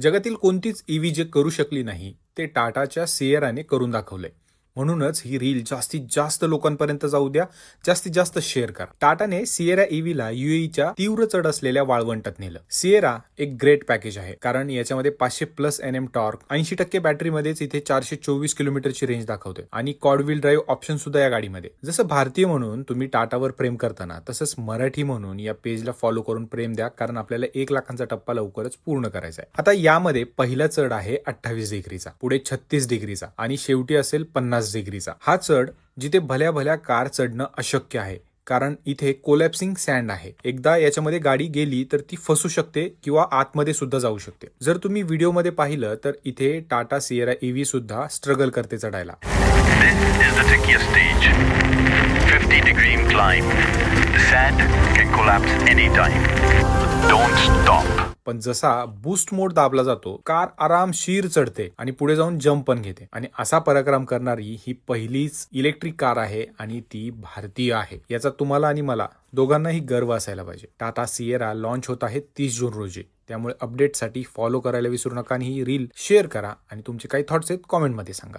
जगातील कोणतीच ईव्ही जे करू शकली नाही ते टाटाच्या सिएराने करून दाखवलंय. म्हणूनच ही रील जास्तीत जास्त लोकांपर्यंत जाऊ द्या, जास्तीत जास्त शेअर करा. टाटाने सिएरा ईव्हीला यूएईच्या तीव्र चढ असलेल्या वाळवंटात नेलं. सिएरा एक ग्रेट पॅकेज आहे, कारण याच्यामध्ये 500+ NM टॉर्क, 80% बॅटरीमध्येच इथे 424 किलोमीटरची रेंज दाखवते आणि कॉड व्हील ड्राईव्ह ऑप्शन सुद्धा या गाडीमध्ये. जसं भारतीय म्हणून तुम्ही टाटावर प्रेम करताना, तसंच मराठी म्हणून या पेजला फॉलो करून प्रेम द्या, कारण आपल्याला 1 लाखांचा टप्पा लवकरच पूर्ण करायचा आहे. आता यामध्ये पहिला चढ आहे 28 डिग्रीचा, पुढे 36 डिग्रीचा आणि शेवटी असेल 50 डिग्रीचा. हा चढ जिथे भल्या भल्या कार चढणं अशक्य आहे, कारण इथे कोलॅप्सिंग सँड आहे. एकदा याच्यामध्ये गाडी गेली तर ती फसू शकते किंवा आतमध्ये सुद्धा जाऊ शकते. जर तुम्ही व्हिडिओमध्ये पाहिलं तर इथे टाटा सिएरा ईव्ही सुद्धा स्ट्रगल करते चढायला. This is the trickiest stage. 50-degree climb. The sand can collapse anytime. Don't stop. पण जसा बूस्ट मोड दाबला जातो, कार आरामशीर चढते आणि पुढे जाऊन जंप पण घेते. आणि असा पराक्रम करणारी ही पहिलीच इलेक्ट्रिक कार आहे आणि ती भारतीय आहे. याचा तुम्हाला आणि मला दोघांनाही गर्व असायला पाहिजे. टाटा सिएरा लॉन्च होत आहे 30 जून रोजी. त्यामुळे अपडेटसाठी फॉलो करायला विसरू नका आणि ही रील शेअर करा आणि तुमचे काही थॉट्स आहेत कॉमेंटमध्ये सांगा.